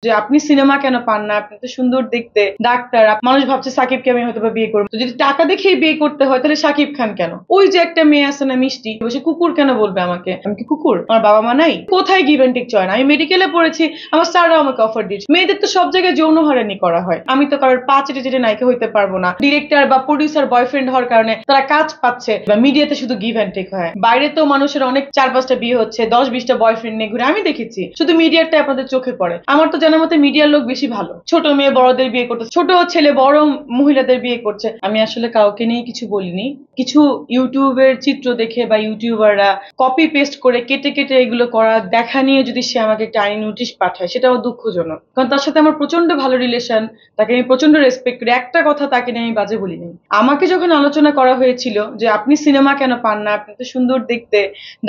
যে আপনি সিনেমা কেন পান না, আপনি তো সুন্দর দেখতে, ডাক্তার, মানুষ ভাবছে সাকিবকে আমি হয়তো বা বিয়ে করবো। তো যদি টাকা দেখেই বিয়ে করতে হয় তাহলে সাকিব খান কেন? ওই যে একটা মেয়ে আছে না মিষ্টি, বসে কুকুর কেন বলবে আমাকে? আমি কি কুকুর? আমার বাবা মা নাই? কোথায় গিভ এন্ড টেক চয় না? আমি মেডিকেলে পড়েছি, আমার স্যাররাও আমাকে অফার দিয়েছে। মেয়েদের তো সব জায়গায় যৌন হয়রানি করা হয়। আমি তো কারোর পা চেটে চেটে নায়িকা হইতে পারবো না। ডিরেক্টর বা প্রডিউসার বয়ফ্রেন্ড হওয়ার কারণে তারা কাজ পাচ্ছে, বা মিডিয়াতে শুধু গিভ এন্ড টেক হয়। বাইরে তো মানুষের অনেক 4-5টা বিয়ে হচ্ছে, 10-20টা বয়ফ্রেন্ড নিয়ে ঘুরে, আমি দেখেছি। শুধু মিডিয়াটা আপনাদের চোখে পড়ে। আমার তো জানার মতে মিডিয়ার লোক বেশি ভালো, ছোট মেয়ে বড়দের বিয়ে করতে, ছোট ছেলে বড় মহিলাদের বিয়ে করছে। আমি আসলে কাউকে নিয়ে কিছু বলিনি। কিছু ইউটিউবের চিত্র দেখে বা ইউটিউবাররা কপি পেস্ট করে কেটে কেটে এগুলো করা দেখা নিয়ে যদি সে আমাকে একটা আইনি নোটিশ পাঠায়, সেটাও দুঃখজনক। কারণ তার সাথে আমার প্রচন্ড ভালো রিলেশন, তাকে আমি প্রচন্ড রেসপেক্ট করি, একটা কথা তাকে নিয়ে আমি বাজে বলিনি। আমাকে যখন আলোচনা করা হয়েছিল যে আপনি সিনেমা কেন পান না, আপনি তো সুন্দর দেখতে,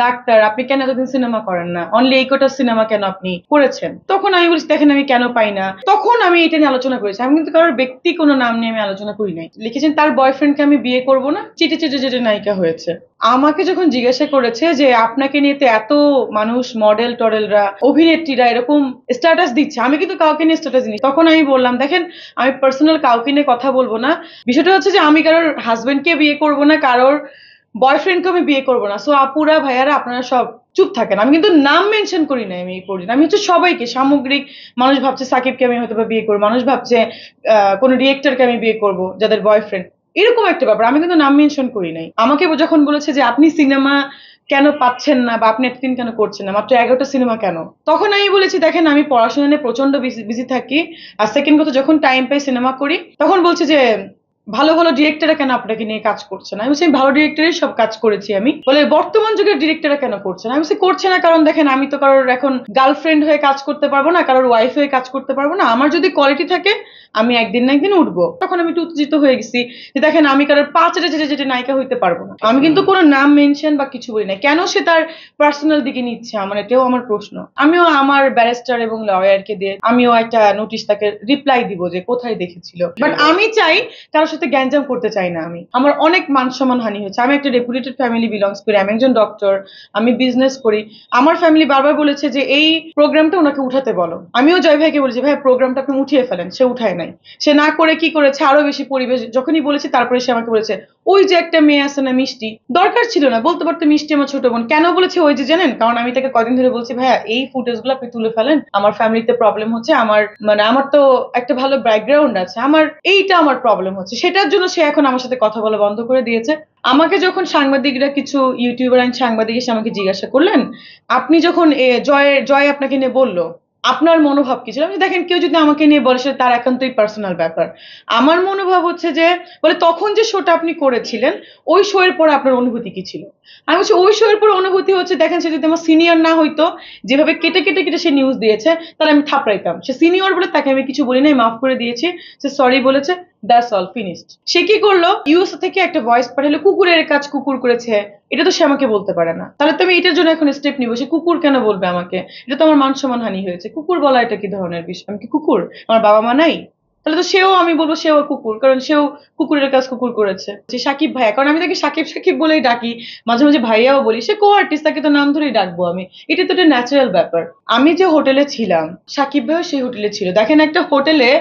ডাক্তার, আপনি কেন এতদিন সিনেমা করেন না, অনলি এই কটা সিনেমা কেন আপনি করেছেন, তখন আমি বলছি দেখেন আমি কেন পাই না। তখন আমি এটা নিয়ে আলোচনা করেছি। আমি কিন্তু কারোর ব্যক্তি কোনো নাম নিয়ে আমি আলোচনা করি নাই। লিখেছেন তার বয়ফ্রেন্ডকে আমি বিয়ে করব না, চিটে চিটে চিটে নায়িকা হয়েছে। আমাকে যখন জিজ্ঞাসা করেছে যে আপনাকে নিয়ে তো এত মানুষ, মডেল টডেলরা, অভিনেত্রীরা এরকম স্ট্যাটাস দিচ্ছে, আমি কিন্তু কাউকে নিয়ে স্ট্যাটাস দিই, তখন আমি বললাম দেখেন আমি পার্সোনাল কাউকে নিয়ে কথা বলবো না। বিষয়টা হচ্ছে যে আমি কারোর হাজবেন্ডকে বিয়ে করব না, কারোর বয়ফ্রেন্ডকে আমি বিয়ে করবো না। সো আপুরা ভাইয়ারা আপনারা সব চুপ থাকেন। আমি কিন্তু নাম মেনশন করি না আমি এই পর্যন্ত। আমি হচ্ছে সবাইকে সামগ্রিক, মানুষ ভাবছে সাকিবকে আমি হয়তো বা বিয়ে করবো, মানুষ ভাবছে কোনো ডিরেক্টরকে আমি বিয়ে করবো যাদের বয়ফ্রেন্ড, এরকম একটা ব্যাপার। আমি কিন্তু নাম মেনশন করি নাই। আমাকে যখন বলেছে যে আপনি সিনেমা কেন পাচ্ছেন না বা আপনি এতদিন কেন করছেন না, মাত্র 11টা সিনেমা কেন, তখন আমি বলেছি দেখেন আমি পড়াশোনা নিয়ে প্রচন্ড বিজি থাকি, আর সেকেন্ড কথা যখন টাইম পাই সিনেমা করি। তখন বলছে যে ভালো ভালো ডিরেক্টররা কেন আপনাকে নিয়ে কাজ করছে না? আমি বলছি ভালো ডিরেক্টরের সব কাজ করেছি। আমি বলে বর্তমান যুগের ডিরেক্টররা কেন করছে না? আমি বলছি করছে না কারণ দেখেন আমি তো কারোর এখন গার্লফ্রেন্ড হয়ে কাজ করতে পারবো না, কারোর ওয়াইফ হয়ে কাজ করতে পারবো না। আমার যদি কোয়ালিটি থাকে আমি একদিন না একদিন উঠবো। তখন আমি একটু উত্তেজিত হয়ে গেছি যে দেখেন আমি কারোর পা চেটে চেটে চেটে নায়িকা হইতে পারবো না। আমি কিন্তু কোনো নাম মেনশন বা কিছু বলি না। কেন সে তার পার্সোনাল দিকে নিচ্ছে আমার, এটাও আমার প্রশ্ন। আমিও আমার ব্যারিস্টার এবং লয়ারকে দিয়ে আমিও একটা নোটিশ তাকে রিপ্লাই দিব যে কোথায় দেখেছিল। বাট আমি চাই কারোর সাথে গ্যাঞ্জাম করতে চাই না। আমি আমার অনেক মান সম্মান হানি হয়েছে। আমি একটা রেপুটেড ফ্যামিলি বিলংস করি, আমি একজন ডক্টর, আমি বিজনেস করি। আমার ফ্যামিলি বারবার বলেছে যে এই প্রোগ্রামটা ওনাকে উঠাতে বলো। আমিও জয় ভাইকে বলেছি ভাই প্রোগ্রামটা আপনি উঠিয়ে ফেলেন, সে উঠায় নাই। সে না করে কি করেছে আরো বেশি পরিবেশ, যখনই বলেছি তারপরে সে আমাকে বলেছে ওই যে একটা মেয়ে আছে না মিষ্টি, দরকার ছিল না, বলতে পারতো মিষ্টি আমার ছোট বোন। কেন বলেছে ওই যে জানেন? কারণ আমি তাকে কদিন ধরে বলছি ভাইয়া এই ফুটেজ গুলো আপনি তুলে ফেলেন, আমার ফ্যামিলিতে প্রবলেম হচ্ছে, আমার মানে আমার তো একটা ভালো ব্যাকগ্রাউন্ড আছে, আমার এইটা আমার প্রবলেম হচ্ছে, সেটার জন্য সে এখন আমার সাথে কথা বলা বন্ধ করে দিয়েছে। আমাকে যখন সাংবাদিকরা, কিছু ইউটিউবার এন্ড সাংবাদিক এসে আমাকে জিজ্ঞাসা করলেন আপনি যখন জয় জয় আপনাকে নিয়ে বললো আপনার মনোভাব কি ছিল, আমি দেখেন কেউ যদি আমাকে নিয়ে বলে সেটা তার একান্তই পার্সোনাল ব্যাপার। আমার মনোভাব হচ্ছে যে বলে তখন যে শোটা আপনি করেছিলেন ওই শো এর পরে আপনার অনুভূতি কি ছিল? আমি বলছি ওই শো এর পরে অনুভূতি হচ্ছে দেখেন সে যদি আমার সিনিয়র না হইতো, যেভাবে কেটে কেটে কেটে সে নিউজ দিয়েছে তাহলে আমি থাপড়াইতাম। সে সিনিয়র বলে তাকে আমি কিছু বলি নাই, মাফ করে দিয়েছি, সে সরি বলেছে, দ্যাটস অল, ফিনিশড। সে কি করলো, ইউএসএ থেকে একটা ভয়েস পাঠালো কুকুরের কাজ কুকুর করেছে, এটা তো সে আমাকে বলতে পারে না। তাহলে তো আমি এটার জন্য এখন স্টেপ নিবো, সে কুকুর কেন বলবে আমাকে? এটা তো আমার মান সম্মান হানি হয়েছে। কুকুর বলা এটা কি ধরনের বিষয়? আমি কি কুকুর? আমার বাবা মা নাই? তাহলে তো সেও, আমি বলবো সেও কুকুর, কারণ সেও কুকুরের কাজ কুকুর করেছে। যে সাকিব ভাইয়া, কারণ আমি তাকে সাকিব সাকিব বলেই ডাকি, মাঝে মাঝে ভাইয়াও বলি, সে কো আর্টিস্ট, তাকে তো নাম ধরেই ডাকবো আমি, এটা তো একটা ন্যাচারাল ব্যাপার। আমি যে হোটেলে ছিলাম সাকিব ভাইও সেই হোটেলে ছিল। দেখেন একটা হোটেলে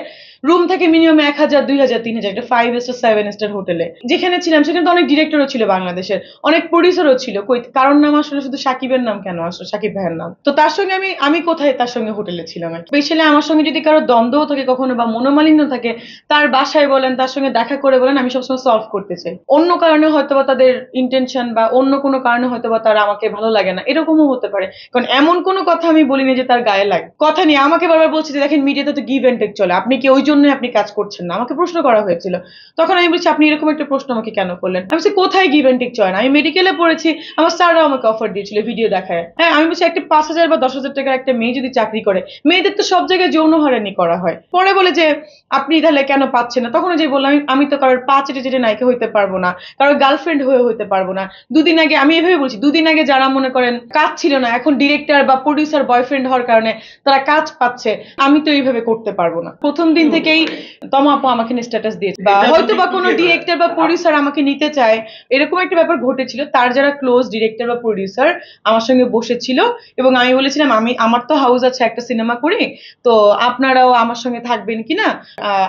রুম থাকে মিনিমাম 1,000, 2,000, 3,000, একটা 5 স্টার 7 স্টার হোটেলে যেখানে ছিলাম সেখানে তো অনেক ডিরেক্টরও ছিল বাংলাদেশের, অনেক প্রডিউসারও ছিল। কই কারোর নাম আসলে শুধু সাকিবের নাম কেন আসলো, সাকিব ভাইয়ের নাম? তো তার সঙ্গে আমি আমি কোথায় তার সঙ্গে হোটেলে ছিলাম? স্পেশালি আমার সঙ্গে যদি কারো দ্বন্দ্ব থাকে কখনো বা মনোমালিন্য থাকে, তার বাসায় বলেন, তার সঙ্গে দেখা করে বলেন, আমি সবসময় সলভ করতে চাই। অন্য কারণে হয়তো বা তাদের ইন্টেনশন বা অন্য কোনো কারণে হয়তো বা তারা আমাকে ভালো লাগে না, এরকমও হতে পারে। কারণ এমন কোনো কথা আমি বলিনি যে তার গায়ে লাগে। কথা নিয়ে আমাকে বারবার বলছে যে দেখেন মিডিয়াতে তো গিভ এন্ড টেক চলে, আপনি কি ওই জন্যই আপনি কাজ করছেন না? আমাকে প্রশ্ন করা হয়েছিল। তখন আমি বলছি আপনি এরকম একটা প্রশ্ন আমাকে কেন করলেন? আমি বলছি কোথায় গিভ এন্ড টেক চয় না? আমি মেডিকেলে পড়েছি, আমার স্যাররাও আমাকে অফার দিয়েছিল ভিডিও দেখায়। হ্যাঁ, আমি বলছি একটা 5,000 বা 10,000 টাকার একটা মেয়ে যদি চাকরি করে, মেয়েদের তো সব জায়গায় যৌন হয়রানি করা হয়। পরে বলে যে আপনি তাহলে কেন পাচ্ছেন না? তখন যে বললাম আমি তো কারোর পা চেটে চেটে নায়িকা হইতে পারবো না, কারোর গার্লফ্রেন্ড হয়ে হইতে পারবো না। দুদিন আগে আমি এভাবে বলছি, দুদিন আগে যারা মনে করেন কাজ ছিল না, এখন ডিরেক্টর বা প্রডিউসার বয়ফ্রেন্ড হওয়ার কারণে তারা কাজ পাচ্ছে, আমি তো এইভাবে করতে পারবো না। প্রথম দিন থেকে থেকেই তমা আপু আমাকে স্ট্যাটাস দিয়েছে, বা হয়তো বা কোনো ডিরেক্টর বা প্রডিউসার আমাকে নিতে চায়, এরকম একটা ব্যাপার ঘটেছিল। তার যারা ক্লোজ ডিরেক্টর বা প্রডিউসার আমার সঙ্গে বসেছিল এবং আমি বলেছিলাম আমার তো হাউস আছে, একটা সিনেমা করি, তো আপনারাও আমার সঙ্গে থাকবেন কিনা,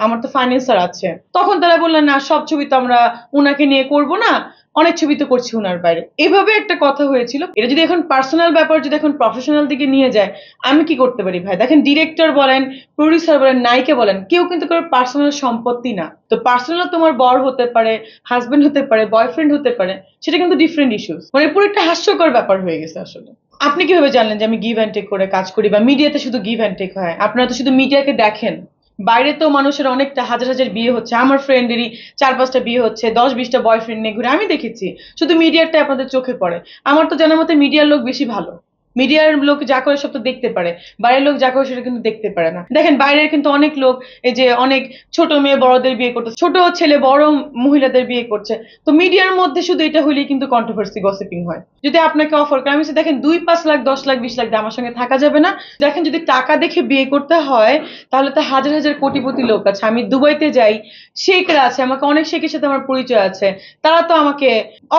আমার তো ফাইন্যান্সার আছে। তখন তারা বললেন না, সব ছবি তো আমরা উনাকে নিয়ে করব না, অনেক ছবি তো করছি উনার বাইরে। এভাবে একটা কথা হয়েছিল। এটা যদি এখন পার্সোনাল ব্যাপার যদি এখন প্রফেশনাল দিকে নিয়ে যায়, আমি কি করতে পারি ভাই? দেখেন, ডিরেক্টর বলেন, প্রডিউসার বলেন, নায়িকা বলেন, কেউ কিন্তু কারোর পার্সোনাল সম্পত্তি না। তো পার্সোনাল তোমার বর হতে পারে, হাজবেন্ড হতে পারে, বয়ফ্রেন্ড হতে পারে, সেটা কিন্তু ডিফারেন্ট ইস্যুস। মানে পুরো একটা হাস্যকর ব্যাপার হয়ে গেছে আসলে। আপনি কিভাবে জানলেন যে আমি গিভ অ্যান্ড টেক করে কাজ করি, বা মিডিয়াতে শুধু গিভ অ্যান্ড টেক হয়? আপনারা তো শুধু মিডিয়াকে দেখেন, বাইরে তো মানুষের অনেকটা হাজার হাজার বিয়ে হচ্ছে, আমার ফ্রেন্ডেরই 4-5টা বিয়ে হচ্ছে, 10-20টা বয়ফ্রেন্ড নিয়ে ঘুরে, আমি দেখেছি। শুধু মিডিয়ারটা আপনাদের চোখে পড়ে। আমার তো জানার মতে মিডিয়ার লোক বেশি ভালো। মিডিয়ার লোক যা করে সব তো দেখতে পারে, বাইরের লোক যা করে সেটা কিন্তু দেখতে পারে না। দেখেন, বাইরের কিন্তু অনেক লোক এই যে অনেক ছোট মেয়ে বড়দের বিয়ে করছে, ছোট ছেলে বড় মহিলাদের বিয়ে করছে। তো মিডিয়ার মধ্যে শুধু এটা হইলেই কিন্তু কন্ট্রোভার্সি, গসিপিং হয়। যদি আপনাকে অফার করে, আমি দেখেন 2-5 লাখ 10 লাখ 20 লাখ দিয়ে আমার সঙ্গে থাকা যাবে না। দেখেন, যদি টাকা দেখে বিয়ে করতে হয়, তাহলে তো হাজার হাজার কোটিপতি লোক আছে। আমি দুবাইতে যাই, শেখরা আছে, আমাকে অনেক শেখের সাথে আমার পরিচয় আছে, তারা তো আমাকে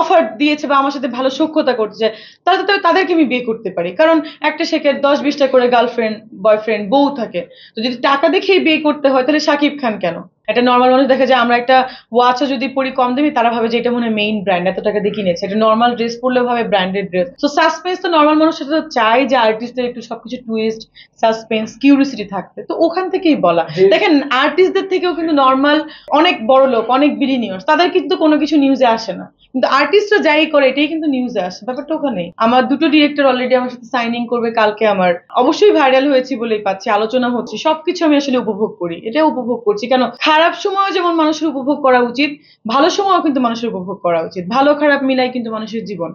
অফার দিয়েছে বা আমার সাথে ভালো সখ্যতা করছে। তাহলে তো তাদেরকে আমি বিয়ে করতে পারি, কারণ একটা শেখের 10-20টা করে গার্লফ্রেন্ড বয়ফ্রেন্ড বউ থাকে। তো যদি টাকা দেখেই বিয়ে করতে হয়, তাহলে শাকিব খান কেন? একটা নর্মাল মানুষ দেখা যায়, আমরা একটা ওয়াচও যদি পরি কম দামি, তারা ভাবে যে এটা মনে হয় মেইন ব্র্যান্ড, এত টাকা দিয়ে কিনেছে। এটা নর্মাল ড্রেস পরলেও ভাবে ব্র্যান্ডেড ড্রেস। তো সাসপেন্স তো নর্মাল মানুষ সেটা তো চায় যে আর্টিস্টদের একটু সবকিছু টুইস্ট, সাসপেন্স, কিউরিওসিটি থাকতে। তো ওখান থেকেই বলা। দেখেন, আর্টিস্টদের থেকেও কিন্তু নর্মাল অনেক বড় লোক, অনেক বিলিনিয়ার্স, তাদের কিন্তু কোনো কিছু নিউজে আসে না, কিন্তু আর্টিস্টরা যাই করে এটাই কিন্তু নিউজে আসে। ব্যাপারটা ওখানেই। আমার 2টো ডিরেক্টর অলরেডি আমার সাথে সাইনিং করবে কালকে। আমার অবশ্যই ভাইরাল হয়েছি বলেই পাচ্ছি, আলোচনা হচ্ছে, সবকিছু আমি আসলে উপভোগ করি, এটা উপভোগ করছি। কেন, খারাপ সময় যেমন মানুষের উপভোগ করা উচিত, ভালো সময়ও কিন্তু মানুষের উপভোগ করা উচিত। ভালো খারাপ মিলাই কিন্তু মানুষের জীবন।